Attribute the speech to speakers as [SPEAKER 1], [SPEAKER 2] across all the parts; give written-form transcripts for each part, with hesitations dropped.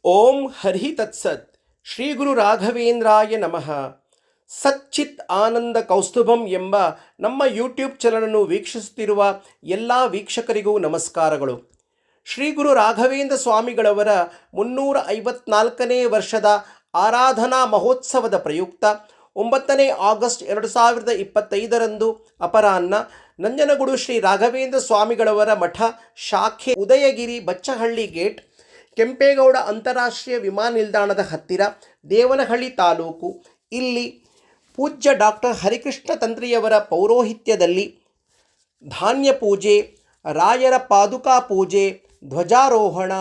[SPEAKER 1] ಓಂ ಹರಿ ತತ್ಸತ್. ಶ್ರೀ ಗುರು ರಾಘವೇಂದ್ರಾಯ ನಮಃ. ಸಚ್ಚಿತ್ ಆನಂದ ಕೌಸ್ತುಭಂ ಎಂಬ ನಮ್ಮ ಯೂಟ್ಯೂಬ್ ಚಾನಲನ್ನು ವೀಕ್ಷಿಸುತ್ತಿರುವ ಎಲ್ಲ ವೀಕ್ಷಕರಿಗೂ ನಮಸ್ಕಾರಗಳು. ಶ್ರೀ ಗುರು ರಾಘವೇಂದ್ರ ಸ್ವಾಮಿಗಳವರ 354ನೇ ವರ್ಷದ ಆರಾಧನಾ ಮಹೋತ್ಸವದ ಪ್ರಯುಕ್ತ 9 ಆಗಸ್ಟ್ 2025 ಅಪರಾಹ್ನ ನಂಜನಗೂಡು ಶ್ರೀ ರಾಘವೇಂದ್ರ ಸ್ವಾಮಿಗಳವರ ಮಠ ಶಾಖೆ ಉದಯಗಿರಿ ಬಚ್ಚಹಳ್ಳಿ ಗೇಟ್, ಕೆಂಪೇಗೌಡ ಅಂತಾರಾಷ್ಟ್ರೀಯ ವಿಮಾನ ನಿಲ್ದಾಣದ ಹತ್ತಿರ, ದೇವನಹಳ್ಳಿ ತಾಲೂಕು ಇಲ್ಲಿ ಪೂಜ್ಯ ಡಾಕ್ಟರ್ ಹರಿಕೃಷ್ಣ ತಂತ್ರಿಯವರ ಪೌರೋಹಿತ್ಯದಲ್ಲಿ ಧಾನ್ಯ ಪೂಜೆ, ರಾಯರ ಪಾದುಕಾ ಪೂಜೆ, ಧ್ವಜಾರೋಹಣ,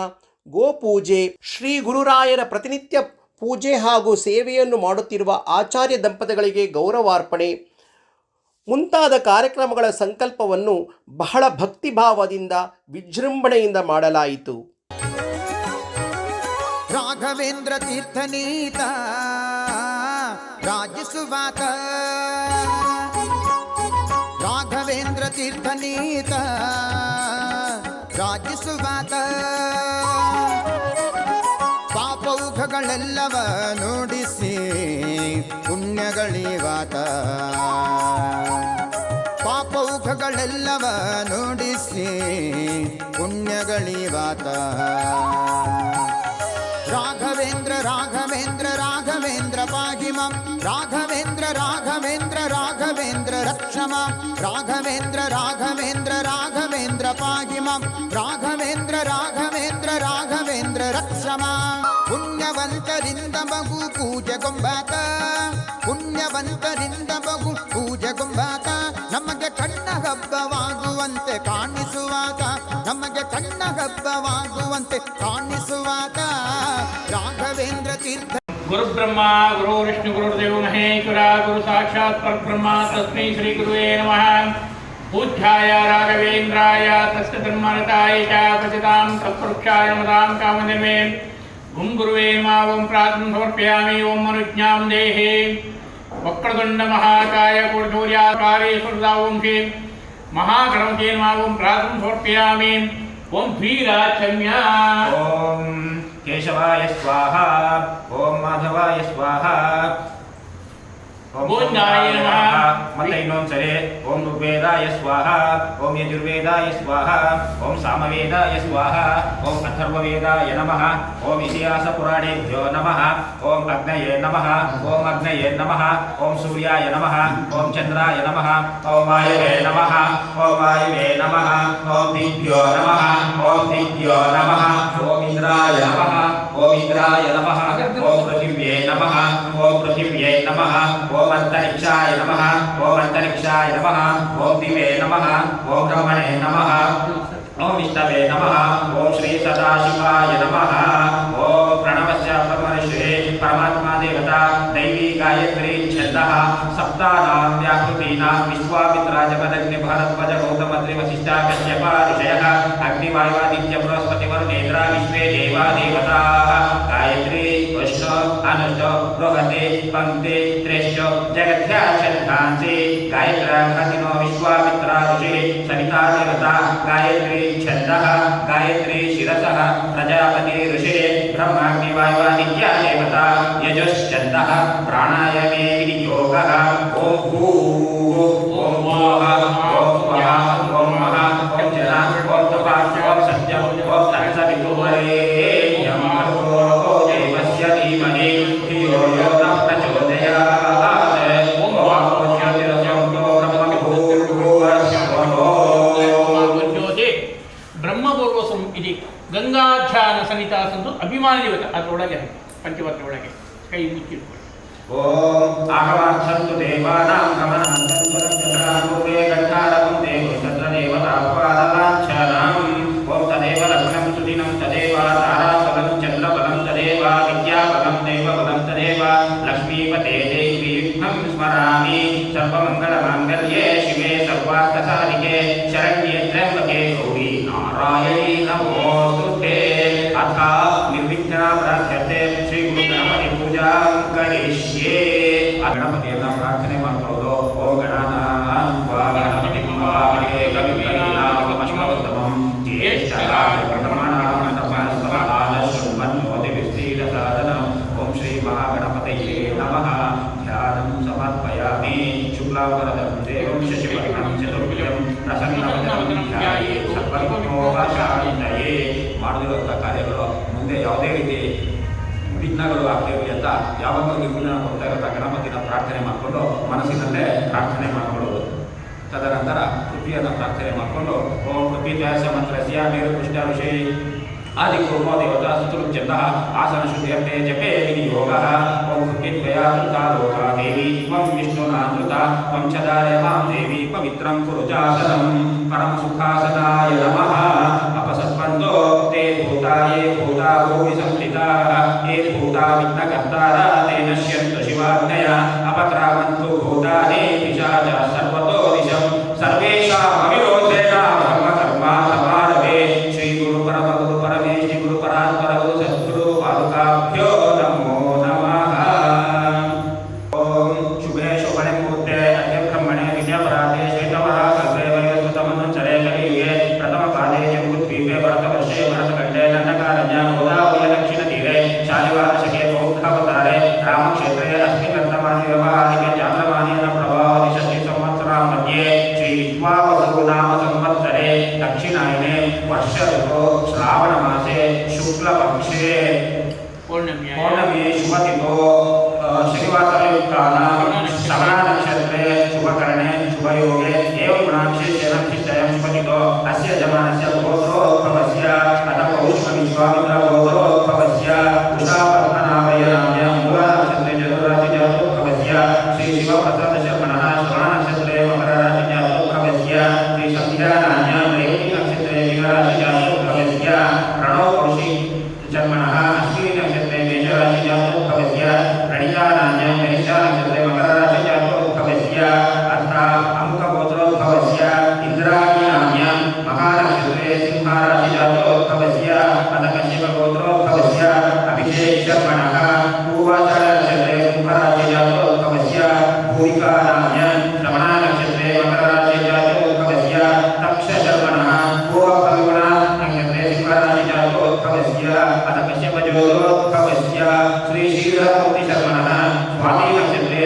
[SPEAKER 1] ಗೋಪೂಜೆ, ಶ್ರೀ ಗುರುರಾಯರ ಪ್ರತಿನಿತ್ಯ ಪೂಜೆ ಹಾಗೂ ಸೇವೆಯನ್ನು ಮಾಡುತ್ತಿರುವ ಆಚಾರ್ಯ ದಂಪತಿಗಳಿಗೆ ಗೌರವಾರ್ಪಣೆ ಮುಂತಾದ ಕಾರ್ಯಕ್ರಮಗಳ ಸಂಕಲ್ಪವನ್ನು ಬಹಳ ಭಕ್ತಿಭಾವದಿಂದ ವಿಜೃಂಭಣೆಯಿಂದ ಮಾಡಲಾಯಿತು.
[SPEAKER 2] ರಾಘವೇಂದ್ರ ತೀರ್ಥನೀತ ರಾಜಸುವಾತ, ರಾಘವೇಂದ್ರ ತೀರ್ಥನೀತ ರಾಜಸುವಾತ, ಪಾಪೌಘಗಳೆಲ್ಲವ ನೋಡಿಸಿ ಪುಣ್ಯಗಳಿವಾತ, ಪಾಪೌಘಗಳೆಲ್ಲವ ನೋಡಿಸಿ ಪುಣ್ಯಗಳಿವಾತ. ರಾಘವೇಂದ್ರ ರಾಘವೇಂದ್ರ ರಾಘವೇಂದ್ರ ಪಾಹಿ ಮಾಂ, ರಾಘವೇಂದ್ರ ರಾಘವೇಂದ್ರ ರಾಘವೇಂದ್ರ ರಕ್ಷ ಮಾಂ, ರಾಘವೇಂದ್ರ ರಾಘವೇಂದ್ರ ರಾಘವೇಂದ್ರ ಪಾಹಿ ಮಾಂ, ರಾಘವೇಂದ್ರ ರಾಘವೇಂದ್ರ ರಾಘವೇಂದ್ರ ರಕ್ಷ ಮಾಂ. ಪುಣ್ಯವಂತರಿಂದ ಬಹು ಪೂಜೆಗೊಂಬಾತ, ಪುಣ್ಯವಂತರಿಂದ ಬಹು ಪೂಜೆಗೊಂಬಾತ, ನಮಗೆ ಕಣ್ಣ ಹಬ್ಬವಾಗುವಂತೆ ಕಾಣಿಸುವಾತ, ನಮಗೆ ಕಣ್ಣ ಹಬ್ಬವಾಗುವಂತೆ ಕಾಣಿಸುವಾತ ರಾಘವೇಂದ್ರ ತೀರ್ಥ.
[SPEAKER 3] ಗುರು ಬ್ರಹ್ಮ ಗುರು ವಿಷ್ಣು ಗುರುದೇವ ಮಹೇಶ್ವರ, ಗುರು ಸಾಕ್ಷಾತ್ ಪರಬ್ರಹ್ಮ ತಸ್ಮೈ ಶ್ರೀ ಗುರುವೇ ನಮಃ. ಪೂಜ್ಯಾಯ ರಾಘವೇಂದ್ರಾಯ ತಸ್ಯ ಧರ್ಮರತಾಯ ಚ ಭಜತಾಂ ತತ್ಪುರುಷಾಯ ನಮತಾಂ ಕಾಮಧೇನವೇ. ಓಂ ಗುರುವೇ ನಮಃ. ಓಂ ಪ್ರಾರ್ಥನೆ ಸಮರ್ಪಯಾಮಿ. ಓಂ ಮನುಜ್ಞಾಂ ದೇಹಿ ವಕ್ರತುಂಡ ಮಹಾಕಾಯ ಕೋಟಿಸೂರ್ಯಾಕಾರೇ ಸ್ಫುರತಾ. ಓಂ ಶ್ರೀ ಮಹಾಗಣಪತಯೇ ನಮಃ. ಓಂ ಪ್ರಾರ್ಥನೆ ಸಮರ್ಪಯಾಮಿ. ಓಂ ಶ್ರೀರಾಚಮ್ಯ.
[SPEAKER 4] ಓಂ ಕೇಶವಾಯ ಸ್ವಾಹ. ಓಂ ಮಾಧವಾಯ ಸ್ವಾಹ. ಓಂ ಗೋವಿಂದಾಯ ನಮಃ. ಮತ್ತೆ ಇನ್ನೊಂದ್ಸರಿ ಓಂ ಋಗ್ವೇದಾಯ ಸ್ವಾಹ, ಓಂ ಯಜುರ್ವೇದಾಯ ಸ್ವಾಹ, ಓಂ ಸಾಮವೇದಾಯ ಸ್ವಾಹ, ಓಂ ಅಥರ್ವವೇದಾಯ ನಮಃ, ಓಂ ಇತಿಹಾಸ ಪುರಾಣೇಭ್ಯೋ ನಮಃ, ಓಂ ಅಗ್ನಯೇ ನಮಃ, ಓಂ ಅಗ್ನಯೇ ನಮಃ, ಓಂ ಸೂರ್ಯಾಯ ನಮಃ, ಓಂ ಚಂದ್ರಾಯ ನಮಃ, ಓಂ ವಾಯವೇ ನಮಃ, ಓಂ ವಾಯವೇ ನಮಃ, ಓಂ ದಿವ್ಯೋ ನಮಃ, ಓಂ ದಿವ್ಯೋ ನಮಃ, ಓಂ ಇಂದ್ರಾಯ ನಮಃ, ಓಂ ಇಂದ್ರಾಯ ನಮಃ, ಓಂ ಪೃಥಿವ್ಯೇ ನಮಃ, ಓಂ ಪೃಥಿವ್ಯೇ ನಮಃ, ಓಂ ಅಂತರಿಕ್ಷಾಯ ನಮಃ, ಓಂ ಅಂತರಿಕ್ಷಾಯ ನಮಃ, ಓಂ ದಿವೇ ನಮಃ, ಓಂ ಬ್ರಹ್ಮಣೇ ನಮಃ, ಓಂ ವಿಷ್ಣವೇ ನಮಃ, ಓಂ ಶ್ರೀ ಸದಾಶಿವಾಯ ನಮಃ. ಓಂ ಪ್ರಣವಸ್ಯ ಪರಮರ್ಷೇ ಪರಮಾತ್ಮ ದೇವತಾ ದೈವಿ ಗಾಯತ್ರಿ ಛಂದಃ ಸಪ್ತಾನಾಂ ವ್ಯಾಕೃತೀನಾಂ ವಿಶ್ವಾಮಿತ್ರ ಜಗದಗ್ನಿ ಭಾರದ್ವಾಜ ಗೌತಮ ತ್ರಿ ವಸಿಷ್ಠ ಕಶ್ಯಪ ಋಷಯಃ ಅಗ್ನಿವಾಯುವಾದಿತ್ಯ ಬೃಹಸ್ಪತಿ ವರುಣೇಂದ್ರ ವಿಶ್ವೇ ದೇವಾ ದೇವತಾಃ. ಗಾಯತ್ರಿ ವಿಷ್ಣು ಅನುಷ್ಠು ಬೃಹತಿ ಪಂಕ್ತಿ ತ್ರೇಷ್ಠು ಜಗತ್ಯಾ ಛಂದಾಂಸಿ. ಗಾಯತ್ರ್ಯಾಘಾತಿನೋ ವಿಶ್ವಾಮಿತ್ರ ಋಷಿ ಸವಿತಾ ದೇವತಾ. ಗಾಯತ್ರಿ ಛಂದಃ ಗಾಯತ್ರಿ ಶಿರಸಃ ಪ್ರಜಾಪತಿ ಋಷಿ ಬ್ರಹ್ಮಾಗ್ನಿವಾಯುವಾದಿತ್ಯ ದೇವತಾ. ಯಜುಶ್ಚಂದಃ ಪ್ರಾಣಾಯಾಮೇ ವಿನಿಯೋಗಃ. ಓಂ ಭೂಃ ಓಂ ಭುವಃ ಓಂ ಸ್ವಃ ಓಂ ಮಹಃ ಓಂ ಜನ ಓಂ ತಪಃ ಓಂ ಸತ್ಯಂ ಓಂ ತತ್ಸವಿತುರ್ವರೆಣ್ಯಂ ಭರ್ಗೋ ದೇವಸ್ಯ ಧೀಮಹಿ ಧಿಯೋ ಯೋ ನ ಪ್ರಚೋದಯಾತ್. ಓಂ ಜ್ಯೋತಿರಸ್ಯಂ ಬ್ರಹ್ಮ
[SPEAKER 3] ಜ್ಯೋತಿ ಬ್ರಹ್ಮಪೂರ್ವಸಂ ಇತಿ ಗಂಗಾಧ್ಯಾನ ಸನ್ನಿತಾ ಸಂತು ಅಭಿಮಾನಿ ದೇವತೆ. ಅದರೊಳಗೆ ಪಂಚವರ್ಣ ಒಳಗೆ ಕೈ ಮುಚ್ಚಿಟ್ಕೊಳ್ಳಿ.
[SPEAKER 4] ಓಂ ಆಗಮಾರ್ಥಂತು ದೇವಾನಾಂ ಗಮನಾಂತಂತು ರಕ್ಷತಾರೂಪೇ ಗಂಧಾರಕಂ ದೇವ ತತ್ರ ದೇವತಾಪಾದಲಾಂಛನಂ. ಓಂ ತದೇವ ಲಗ್ನಂ ಸುದಿನಂ ತದೇವ ತಾರಾಬಲಂ ಚಂದ್ರಬಲಂ ತದೇವ ವಿದ್ಯಾಬಲಂ ದೈವಬಲಂ ತದೇವ ಲಕ್ಷ್ಮೀಪತೆ ದೇವಿ ವಿಘ್ನಂ ಸ್ಮರಾಮಿ. ಸರ್ವಮಂಗಳಮಾಂಗಲ್ಯೇ ಶಿವೆ ಸರ್ವಾರ್ಥಸಾಧಿಕೆ ಶರಣ್ಯೇ ತ್ರ್ಯಂಬಕೆ ಗೌರಿ ನಾರಾಯಣಿ ನಮೋಸ್ತುತೆ. ಅಥ ನಿರ್ವಿಘ್ನ ಪ್ರಾರ್ಥ್ಯತೆ ಶ್ರೀ ಗುರುಗಣಪತಿ ಪೂಜಾ ಕರಿಷ್ಯೆ. ಆ ಗಣಪತಿಯನ್ನ ಪ್ರಾರ್ಥನೆ ಮಾಡ್ಕೊಳ್ಳೋದು. ಓ ಗಣಾನಾಂ ವಾ ಗಣಪತಿ ಮಹಾಮಹೇ ಕವಿಕರೀನಾಮಶ್ವವತ್ತಮಂ ಜ್ಯೇಷ್ಠರಾಜ ಪ್ರಥಮಾನಾಂ ತಪಃ ಸಮಾಧಾನ ಶೃಣ್ವನ್ನೋತಿ साधनम् ओम श्री महागणपतये नमः ध्यानं समर्पयामि शुक्लावरदं देवं शशिवर्णं चतुर्भुजं प्रसन्नवदनं ध्यायेत् सर्वविघ्नोपशान्तये ಮಾಡುವಂಥ ಕಾರ್ಯಗಳು ಮುಂದೆ ಯಾವುದೇ ರೀತಿ ವಿಘ್ನಗಳು ಆಗ್ತೇವೆ ಅಂತ ಯಾವಾಗಲೂ ನಿರ್ಗುಣ ಕೊಡ್ತಾ ಇರೋ ಗಣಪತಿನ ಪ್ರಾರ್ಥನೆ ಮಾಡಿಕೊಂಡು ಮನಸ್ಸಿನಲ್ಲೇ ಪ್ರಾರ್ಥನೆ ಮಾಡಿಕೊಳ್ಳೋದು. ತದನಂತರ ಪೃಥ್ವಿಯನ್ನು ಪ್ರಾರ್ಥನೆ ಮಾಡಿಕೊಂಡು ಓಂ ಪೃಥ್ವಿತ್ಯಾಸ ಮಂತ್ರಸ್ಯ ನೀರುಪುಷ್ಟ ಋಷಿ आदिपूर्वो देवता सुतुरुच्यन्तः आसनशुद्ध्यर्थे जपे विनियोगः ओं पृथ्वीत्वया कृता लोका देवी त्वं विष्णुनामृता त्वं च दारयां देवी पवित्रं कुरु चासनं परमसुखासनाय नमः अपसत्पन्तो ते भूता ये भूता भूमिसंस्थिताः ये भूता विघ्नकर्तारः ते नश्यन्तु शिवाज्ञया अपक्रामन्तु भूतानि पिशाचाः सर्वतो दिशं सर्वेषाम् अविरोधेन ब्रह्मकर्मा समारभे श्रीगुरु परमगुरु परमेश्वरी गुरु परात्पर गुरु सद्गुरु पादुकाभ्यो नमो नमः। ओम शुभे शोभने मुहूर्ते अद्य ब्रह्मणे विद्यापराधे श्वेतवराकल्पे वयोस्तुतमनुचरे कलियुगे प्रथमपादे जम्बूद्वीपे भरतवर्षे भरतखण्डे दण्डकारण्ये गोदावरी दक्षिणतीरे शालिवाहनशके बौद्धावतारे रामक्षेत्रे अस्मिन् वर्तमाने व्यवहारिके चान्द्रमानेन प्रभावति संवत्सरामध्ये श्री विश्वावसु नाम संवत्सरे दक्षिणायने वर्ष ऋतौ श्रावण मासे शुक्ल पक्षे पौर्णमी शुभतिथौ शनिवासरयुक्तानां श्रवण नक्षत्रे शुभकरणे शुभयोगे एवं गुणाविशेषेण विशिष्टयं शुभतिथौ अस्य यजमानस्य गोत्रोद्भवस्य अतः पौष्यविश्वामित्र गोत्रोद्भवस्य उषापद्मनाभयनाम्य मूलनक्षत्रे चतुर्राशिजातोद्भवस्य श्री शिवप्रसादशर्मणः श्रवणनक्षत्रे मकरराशिजातोद्भवस्य श्री सन्ध्यानाम्य रेवती नक्षत्रे मीनराशिजातोद्भवस्य प्रणवपुरुषि जन्मनः अश्विनी नक्षत्रे मेषराशिजातोद्भवस्य प्रणीतानाम्य मेषनक्षत्रे मकरराशिजातोद्भवस्य अत्र अमुकगोत्रोद्भवस्य इन्द्राणीनाम्य महानक्षत्रे सिंहराशिजातोद्भवस्य अतः कश्यपगोत्रोद्भवस्य अभिषेकशर्मणः पूर्वाषाढनक्षत्रे कुम्भराशिजातोद्भवस्य भूमिकानाम्य श्रवणनक्षत्रे मकरराशिजातोद्भवस्य तक्षशर्मणः पूर्वफल्गुणा नक्षत्रे सिंहराशिजातोद्भवस्य अतः कश्यपजोत्भवस्य श्री श्रीधरमूर्तिशर्मणः स्वामी नक्षत्रे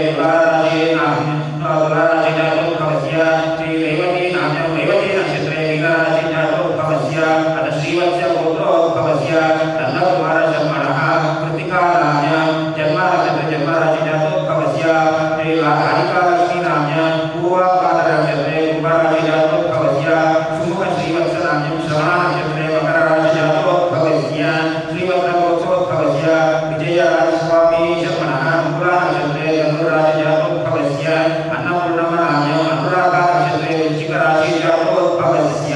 [SPEAKER 4] तुलाराशिजातोद्भवस्य श्री रेवतीनाम्य रेवती नक्षत्रे मीनराशिजातोद्भवस्य अतः श्रीवत्सगोत्रोद्भवस्य नन्दकुमारशर्मणः कृत्तिकानाम्य जन्मनक्षत्रे जन्मराशिजातोद्भवस्य श्री राधिकालक्ष्मीनाम्य पूर्वपादनक्षत्रे कुम्भराशिजातोद्भवस्य सुमुखश्रीवत्सनाम्यं श्रवणनक्षत्रे मकरराशिजातोद्भवस्य श्रीवत्सगोत्रोद्भवस्य विजयराजस्वामी शर्मणः मूलनक्षत्रे धनुराशिजातोद्भवस्य अन्नपूर्णमनाम्यं अनुराधानक्षत्रे वृश्चिकराशिजातोद्भवस्य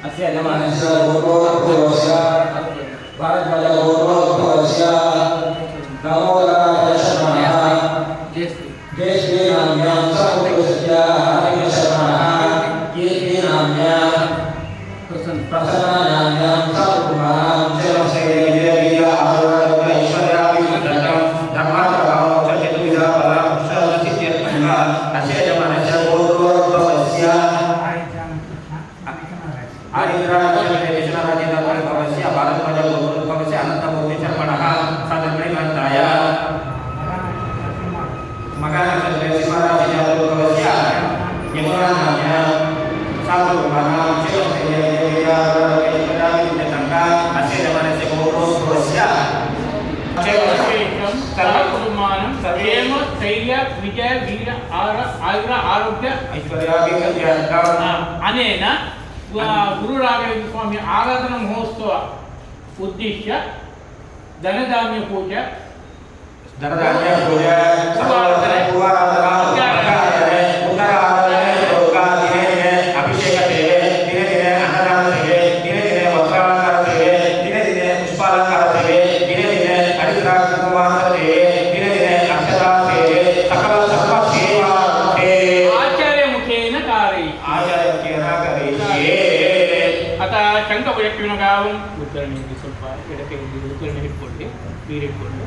[SPEAKER 5] अस्य यजमानस्य गोत्रोद्भवस्य भारद्वाजगोत्रोद्भवस्य दामोदरशर्मणः जयश्रीनाम्यां सपुत्रस्य हरिशर्मणः कीर्तिनाम्यां प्रसन्नानाम्यां सपुत्रः शिवसेनविजय ऐश्वर्याभिवृद्धं धर्मार्थभावं च चतुर्विधा फलं पुरुषसिद्ध्यर्थं अस्य यजमानस्य गोत्रोद्भवस्य आदिन्द्रानक्षत्रे विष्णुराजितोद्भवस्य भारद्वाजगोत्रोद्भवस्य अनन्तमूर्तिशर्मणः सदर्मिणग्रन्थाय मकरनक्षत्रे सिंहराशिजातोद्भवस्य यमुनानाम्य साधुकुमारः शिवसेनविजयैश्वर्याभिवृद्धं अस्य यजमानस्य गोत्रोद्भवस्य
[SPEAKER 3] सर्वकुर्मानं सर्वेम स्थैर्य विजय वीर आयुर आरोग्य
[SPEAKER 4] ऐश्वर्याभिवृद्ध्यर्थम्
[SPEAKER 3] अनेन गुरुराघवेन्द्र स्वामी आराधना महोत्सव उद्दिश्य धनधान्य पूजा
[SPEAKER 4] धनधान्य पूजा पूर्वाराधना उत्तराराधने योगादिने अभिषेक सेवे दिने दिने अन्नदान सेवे दिने दिने वस्त्रालंकार सेवे दिने दिने पुष्पालंकार सेवे दिने दिने हरिद्राक्षकुमार सेवे दिने दिने अक्षता सेवे सकल सर्व सेवा सेवे
[SPEAKER 3] आचार्य मुखेन
[SPEAKER 4] कारयिष्ये
[SPEAKER 3] अतः शङ्खपुरक्विनगावं उत्तरणे ಸ್ವಲ್ಪ ಎಡಕ್ಕೆ ಉತ್ತರणे ಇಟ್ಕೊಳ್ಳಿ ನೀರು ಇಟ್ಕೊಂಡು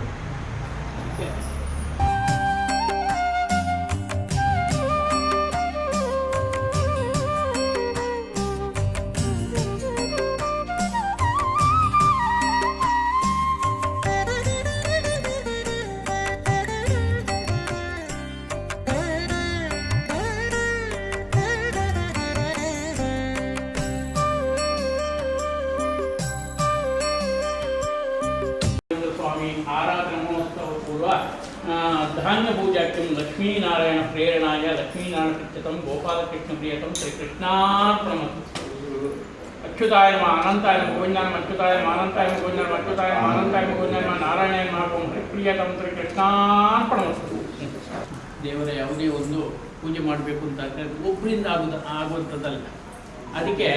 [SPEAKER 3] ಸ್ವಾಮಿ ಆರಾಧನಾ ಮಹೋತ್ಸವ ಪೂರ್ವ ಧಾನ್ಯ ಪೂಜಾಕ್ಯಂ ಲಕ್ಷ್ಮೀನಾರಾಯಣ ಪ್ರೇರಣಾಯ ಲಕ್ಷ್ಮೀನಾರಾಯಣ ಪ್ರಿಯತಂ ಗೋಪಾಲಕೃಷ್ಣ ಪ್ರಿಯತಂ ಶ್ರೀಕೃಷ್ಣಾರ್ಪಣಮಸ್ತು. ಅಚ್ಯುತಾಯ ನಮಃ ಅನಂತಾಯ ನಮಃ ಗೋವಿಂದಾಯ ನಮಃ ಅಚ್ಯುತಾಯ ನಮಃ ಅನಂತಾಯ ನಮಃ ಗೋವಿಂದಾಯ ನಮಃ ಅಚ್ಯುತಾಯ ನಮಃ ಅನಂತಾಯ ನಮಃ ಗೋವಿಂದಾಯ ನಮಃ ನಾರಾಯಣಾಯ ನಮಃ ಓಂ ಪ್ರಿಯತಂ ಶ್ರೀಕೃಷ್ಣಾರ್ಪಣಮಸ್ತು. ದೇವರ ಯಾವುದೇ ಒಂದು ಪೂಜೆ ಮಾಡಬೇಕು ಅಂತ ಒಬ್ಬರಿಂದ ಆಗುವಂಥದ್ದಲ್ಲ. ಅದಕ್ಕೆ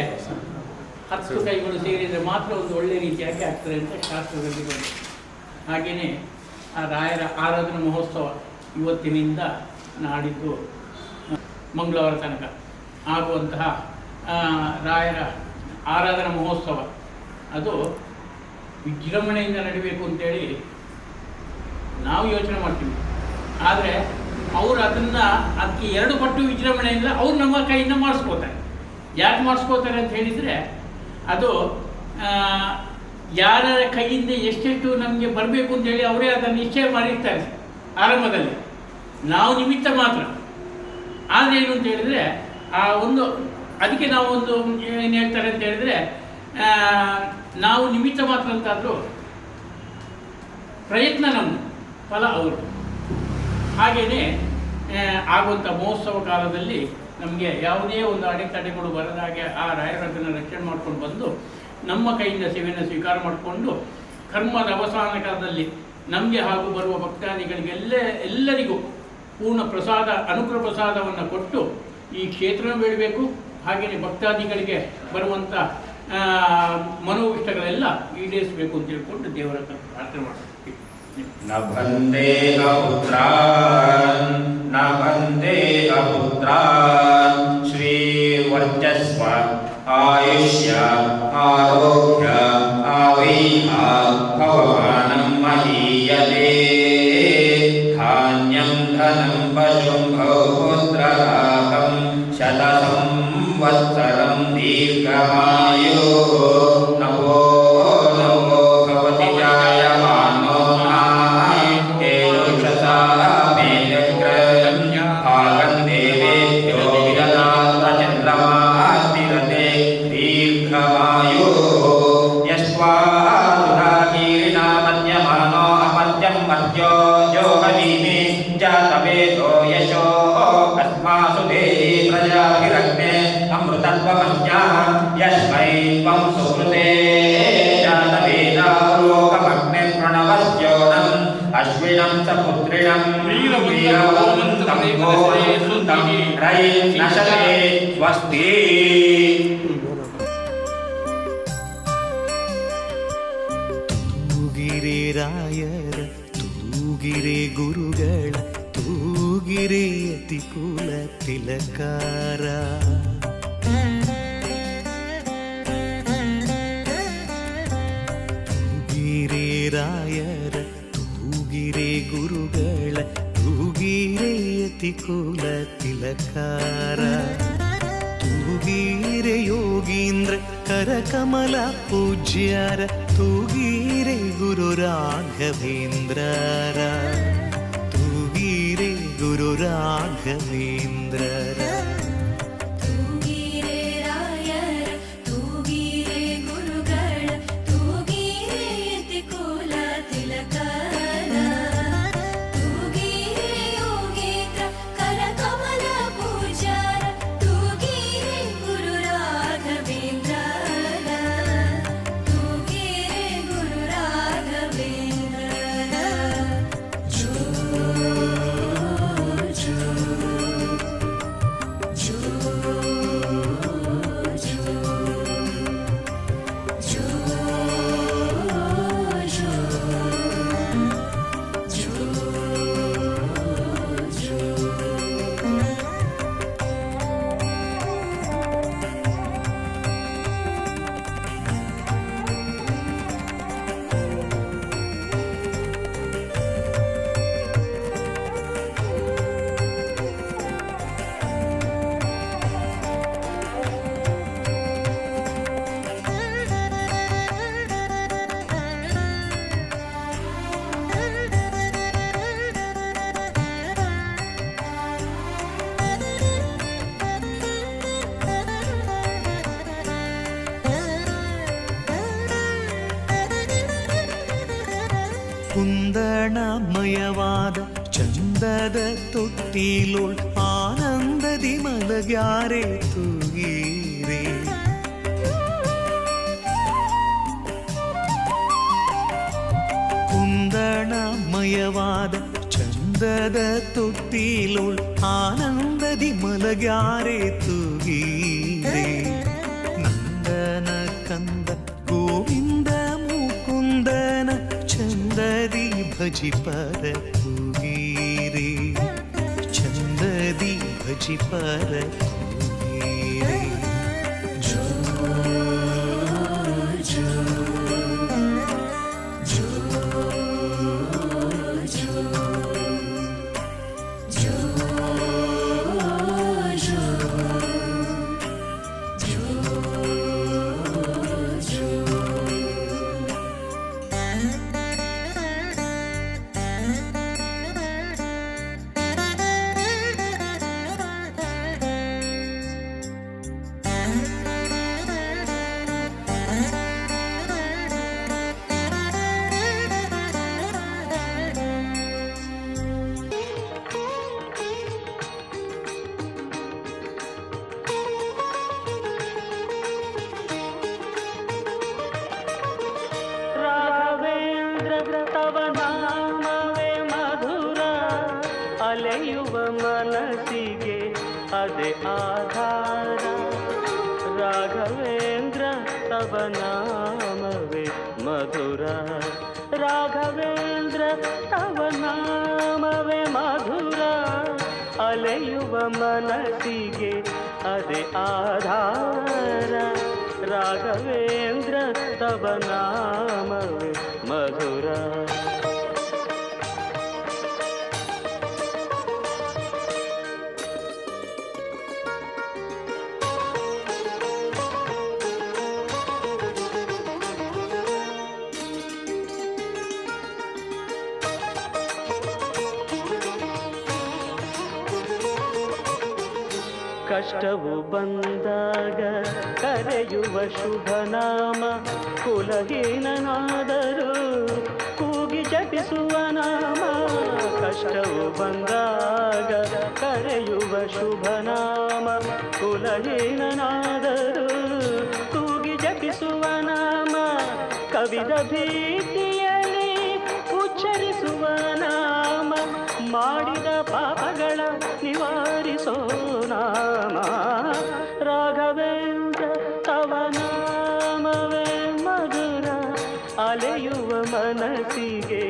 [SPEAKER 3] 10 ಕೈಗಳು ಸೇರಿದರೆ ಮಾತ್ರ ಒಂದು ಒಳ್ಳೆಯ ರೀತಿಯಾಗಿ ಆಗ್ತದೆ ಅಂತ ಶಾಸ್ತ್ರದಲ್ಲಿ ಬಂದಿದೆ. ಹಾಗೆಯೇ ಆ ರಾಯರ ಆರಾಧನಾ ಮಹೋತ್ಸವ ಇವತ್ತಿನಿಂದ ನಾಡಿದ್ದು ಮಂಗಳವಾರ ತನಕ ಆಗುವಂತಹ ರಾಯರ ಆರಾಧನಾ ಮಹೋತ್ಸವ ಅದು ವಿಜೃಂಭಣೆಯಿಂದ ನಡೀಬೇಕು ಅಂತೇಳಿ ನಾವು ಯೋಚನೆ ಮಾಡ್ತೀವಿ. ಆದರೆ ಅವರು ಅದಕ್ಕೆ 2 ಪಟ್ಟು ವಿಜೃಂಭಣೆಯಿಂದ ಅವ್ರು ನಮ್ಮ ಕೈಯಿಂದ ಮಾಡಿಸ್ಕೋತಾರೆ. ಯಾಕೆ ಮಾಡಿಸ್ಕೋತಾರೆ ಅಂತ ಹೇಳಿದರೆ ಅದು ಯಾರ ಕೈಯಿಂದ ಎಷ್ಟೆಷ್ಟು ನಮಗೆ ಬರಬೇಕು ಅಂತೇಳಿ ಅವರೇ ಅದನ್ನು ನಿಶ್ಚಯ ಮಾಡಿರ್ತಾರೆ ಆರಂಭದಲ್ಲಿ. ನಾವು ನಿಮಿತ್ತ ಮಾತ್ರ. ಆದರೆ ಏನು ಅಂತ ಹೇಳಿದರೆ ಅದಕ್ಕೆ ನಾವು ಏನು ಹೇಳ್ತಾರೆ ಅಂತ ಹೇಳಿದರೆ ನಾವು ನಿಮಿತ್ತ ಮಾತ್ರ ಅಂತಾದರೂ ಪ್ರಯತ್ನ ನಮ್ಮದು, ಫಲ ಅವರು. ಹಾಗೆಯೇ ಆಗುವಂಥ ಮಹೋತ್ಸವ ಕಾಲದಲ್ಲಿ ನಮಗೆ ಯಾವುದೇ ಒಂದು ಅಡೆತಡೆಗಳು ಬರದಾಗೆ ಆ ರಾಯರನ್ನು ರಕ್ಷಣೆ ಮಾಡ್ಕೊಂಡು ಬಂದು ನಮ್ಮ ಕೈಯಿಂದ ಸೇವೆಯನ್ನು ಸ್ವೀಕಾರ ಮಾಡಿಕೊಂಡು ಕರ್ಮದ ಅವಸಾನ ಕಾಲದಲ್ಲಿ ನಮಗೆ ಹಾಗೂ ಬರುವ ಭಕ್ತಾದಿಗಳಿಗೆ ಎಲ್ಲರಿಗೂ ಪೂರ್ಣ ಪ್ರಸಾದ ಅನುಗ್ರಹ ಪ್ರಸಾದವನ್ನು ಕೊಟ್ಟು ಈ ಕ್ಷೇತ್ರನ ಬೆಳಬೇಕು. ಹಾಗೆಯೇ ಭಕ್ತಾದಿಗಳಿಗೆ ಬರುವಂಥ ಮನೋವಿಷ್ಟಗಳೆಲ್ಲ ಈಡೇರಿಸಬೇಕು ಅಂತ ಹೇಳ್ಕೊಂಡು ದೇವರ ಪ್ರಾರ್ಥನೆ ಮಾಡ್ತೀವಿ.
[SPEAKER 4] ನ ಬಂದೇ ಅಪುತ್ರಾನ್ ನ ಬಂದೇ ಅಪುತ್ರಾನ್ ಶ್ರೀ ವರ್ಚಸ್ವ ಆಯುಷ್ಯ ಆರೋಗ್ಯ ಆವೈಹ ಭವಮಾನಂ ಮಹೀಯತೆ ಧಾನ್ಯಂ ಧನಂ ಪಶುಂ ಭೌಪುತ್ರರಾಹಂ ಶತ ಸಂವತ್ಸರಂ ದೀರ್ಘಮಾಯು ನಮೋ ನಮೋ ಭವತಿ ಜಾಯಮಾನೋ ಭಾಗಂ ದೇವೇಭ್ಯೋ ವಿದಧಾತ ಚಂದ್ರಮಾಸ್ತಿರತೆ ದೀರ್ಘಮಾಯು ಯಸ್ವಾದುರಾಗೀರ್ಣಾ ಮನ್ಯಮಾನೋ ಅಮರ್ತ್ಯಂ ಮರ್ತ್ಯೋ ಯೋಗವೀಮಿ ಜಾತವೇದೋ ಯಶೋ ಅಸ್ಮಾಸು ದೇಹಿ ಪ್ರಜಾಭಿರಗ್ನೆ ಅಮೃತತ್ವಮಜ್ಞಾ ಯಸ್ಮೈ ತ್ವಂ ಸುಕೃತೆ ಜಾತವೇದಾ ಲೋಕಮಗ್ನೆ ಪ್ರಣವಸ್ಯೋನಂ ಅಶ್ವಿನಂ ಸ ಪುತ್ರಿಣಂ ವೀರವಂತಂ ಗೋವಂತಂ ರೈ ನಶತೆ ಸ್ವಸ್ತಿ.
[SPEAKER 6] ತೂಗಿರೆ ರಾಯರ ತೂಗಿರೆ ಗುರುಗಳ ತೂಗಿರೆ ಅತಿ ಕುಲ ತಿಲಕಾರ ತೂಗಿರೆ ರಾಯರ ತೂಗಿರೆ ಗುರುಗಳ ತೂಗಿರೆ ಅತಿ ಕುಲ ತಿಲಕಾರ ತೂಗಿರೆ ಯೋಗೀಂದ್ರ ಕರಕಮಲ ಪೂಜ್ಯರ ತೂಗಿರೆ ಗುರು ರಾಘವೇಂದ್ರರ ತೂಗಿರೆ ಗುರು ರಾಘವೇಂದ್ರರ
[SPEAKER 7] ತೂಗಿರೆ ರಾಯರ ತೂಗಿರೆ ಗುರುಗಳ ತೂಗಿರೆ ಯತಿ ಕುಲ ತಿಲಕರ ತೂಗಿರೆ ಯೋಗೀಂದ್ರ ಕರಕಮಲ ಪೂಜ್ಯರ ತೂಗಿರೆ ಗುರು ರಾಘವೇಂದ್ರರ ತೂಗಿರೆ ಗುರು ರಾಘವೇಂದ್ರರ ಜೋ ಜೋ
[SPEAKER 6] ಕುಂದಣಮಯವಾದ ಚಂದದ ತೊಟ್ಟಿಲೋಳ್ ಆನಂದದಿ ಮಲಗ್ಯಾರೆ ತೂಗೀರೆ. ಕುಂದಣಮಯವಾದ ಚಂದದ ತೊಟ್ಟಿಲೋಳ್ ಆನಂದದಿ ಮಲಗ್ಯಾರೆ ತೂಗೀರೆ. ನಂದನ ಕಂದ ಗೋವಿಂದ ಮುಕುಂದನ ಚಂದದಿ ಭಜಿಪರ ತೂಗೀರೆ. ಚಂದದಿ ಭಜಿಪರ ತೂಗೀರೆ. ಜೋ ಜೋ ಜೋ ಜೋ ಜೋ ಜೋ
[SPEAKER 8] ರಾಘವೇಂದ್ರ ತವ ನಾಮವೇ ಮಧುರ, ಅಲೆಯುವ ಮನಸ್ಸಿಗೆ ಅದೇ ಆಧಾರ. ರಾಘವೇಂದ್ರ ತವ ನಾಮವೇ ಮಧುರ, ರಾಘವೇಂದ್ರ ತವ ನಾಮವೇ ಮಧುರ, ಅಲೆಯುವ ಮನಸ್ಸಿಗೆ ಅದೇ ಆಧಾರ. ರಾಘವೇಂದ್ರ ತವ ನಾಮವೇ ಮಧುರ. ಕಷ್ಟವು ಬಂದಾಗ ಕರೆಯುವ ಶುಭನಾಮ, ಕುಲಹೀನನಾದರೂ ಕೂಗಿ ಜಪಿಸುವ ನಾಮ. ಕಷ್ಟವು ಬಂದಾಗ ಕರೆಯುವ ಶುಭನಾಮ, ಕುಲಹೀನನಾದರೂ ಕೂಗಿ ಜಪಿಸುವ ನಾಮ. ಕವಿದ ಭೀತಿಯಲ್ಲಿ ಉಚ್ಚರಿಸುವ ನಾಮ, ಮಾಡಿದ ಪಾಪಗಳ ನಿವಾರಿಸೋ ನಾಮ. ರಾಘವೇಂದ್ರ ತವ ನಾಮವೇ ಮಧುರ, ಅಲೆಯುವ ಮನಸ್ಸಿಗೆ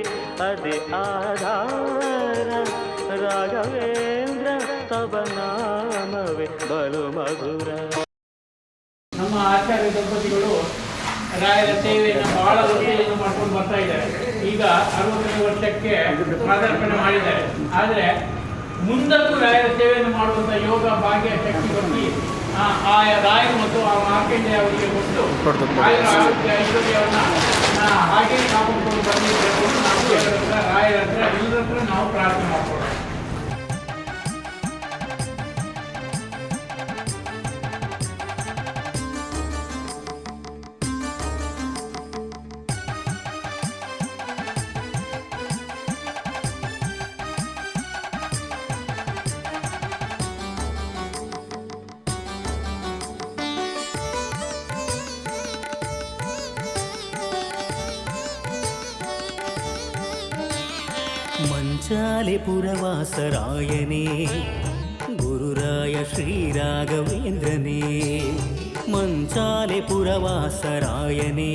[SPEAKER 8] ಅದೇ ಆಧಾರ. ರಾಘವೇಂದ್ರ ತವ ನಾಮವೇ ಬಲು ಮಧುರ.
[SPEAKER 3] ನಮ್ಮ ಆಚಾರ್ಯ ದಂಪತಿಗಳು ರಾಯರ ಸೇವೆಯನ್ನು ಬಹಳ ವರ್ಷದಿಂದ ಮಾಡ್ಕೊಂಡು ಬರ್ತಾ ಇದ್ದಾರೆ. ಈಗ 60ನೇ ವರ್ಷಕ್ಕೆ ಪಾದಾರ್ಪಣೆ ಮಾಡಿದ್ದಾರೆ. ಆದರೆ ಮುಂದಕ್ಕೂ ರಾಯರ ಸೇವೆಯನ್ನು ಮಾಡುವಂಥ ಯೋಗ, ಭಾಗ್ಯ, ಶಕ್ತಿ ಕೊಟ್ಟು ಆಯಾ ರಾಯರು ಮತ್ತು ಆ ಮಾರ್ಕಂಡೇಯ ಅವರಿಗೆ ಕೊಟ್ಟು ರಾಯರ ಆರೋಗ್ಯ ಐಶ್ವರ್ಯವನ್ನು ಹಾಗೆ ಕಾಪಾಡಿಕೊಂಡು ಬಂದಿದ್ದೇವೆ. ನಾವು ಎಲ್ಲರ ಹತ್ರ, ರಾಯರ ಹತ್ರ, ಎಲ್ಲರ ಹತ್ರ ನಾವು ಪ್ರಾರ್ಥನೆ ಮಾಡ್ಕೊಳ್ಳೋಣ.
[SPEAKER 6] ಮಂಚಾಲೆ ಪುರವಾಸರಾಯನೇ ಗುರುರಾಯ ಶ್ರೀರಾಘವೇಂದ್ರನೇ. ಮಂಚಾಲೆ ಪುರವಾಸರಾಯನೇ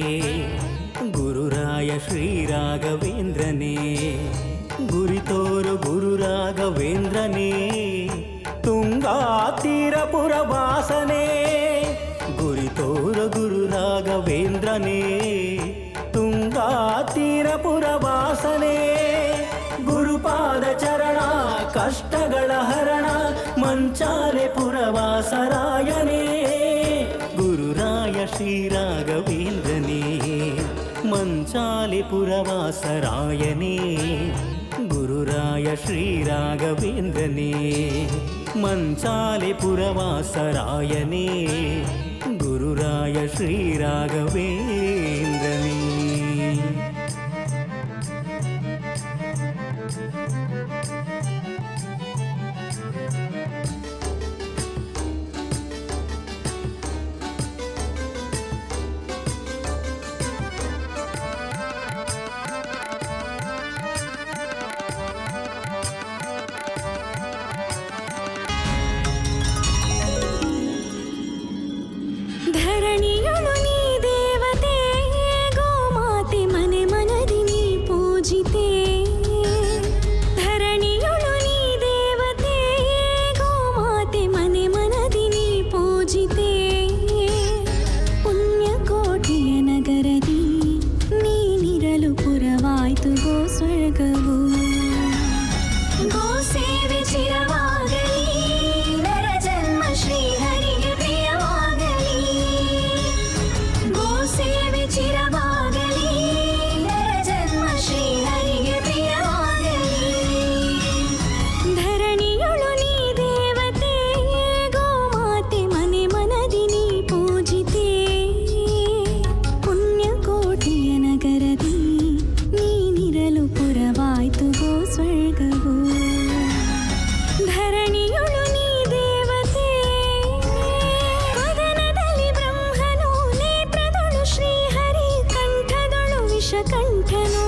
[SPEAKER 6] ಗುರುರಾಯ ಶ್ರೀರಾಘವೇಂದ್ರನೇ. ಗುರಿತೋರು ಗುರು ರಾಘವೇಂದ್ರನೇ, ತುಂಗಾ ತೀರ ಪುರವಾಸನೇ. ಗುರಿತೋರು ಗುರು ರಾಘವೇಂದ್ರನೇ, ತುಂಗಾ ತೀರ ಪುರವಾಸನೇ. ಗುರುಪಾದ ಚರಣ ಕಷ್ಟಗಳ ಹರಣ, ಮಂಚಾಲೆ ಪುರವಾಸರಾಯನೇ ಗುರುರಾಯ ಶ್ರೀರಾಘವೇಂದ್ರನೇ. ಮಂಚಾಲೆ ಪುರವಾಸರಾಯನೇ ಗುರುರಾಯ ಶ್ರೀರಾಘವೇಂದ್ರನೇ. ಮಂಚಾಲೆ ಪುರವಾಸರಾಯನೇ ಗುರುರಾಯ ಶ್ರೀರಾಘವೇಂದ್ರನೇ.
[SPEAKER 7] ಪುರವಾಯ್ತು ಗೋ ಸ್ವರ್ಗವು. ಗೋ ಸೇವೆ ಚಿರವಾಗಲಿ, ನರ ಜನ್ಮ ಶ್ರೀಹರಿಗೆ ಪ್ರಿಯವಾಗಲಿ. ಗೋ ಸೇವೆ ಚಿರವಾಗಲಿ, ನರ ಜನ್ಮ ಶ್ರೀಹರಿಗೆ ಪ್ರಿಯವಾಗಲಿ. ಧರಣಿಯೊಳು ನೀ ದೇವತೆ, ಗೋಮಾತೆ ಮನೆ ಮನದಿ ನೀ ಪೂಜಿತೆ. ಪುಣ್ಯಕೋಟಿಯ ನಗರದಿ ನೀನಿರಲು ಪುರವಾಯ್ತು ಗೋ ಸ್ವರ್ಗವು. ಧರಣಿಯೊಳು ನೀ ದೇವತೆ, ವದನದಲ್ಲಿ ಬ್ರಹ್ಮನು, ನೇತ್ರದೊಳು ಶ್ರೀಹರಿ, ಕಂಠದೊಳು ವಿಷಕಂಠನು.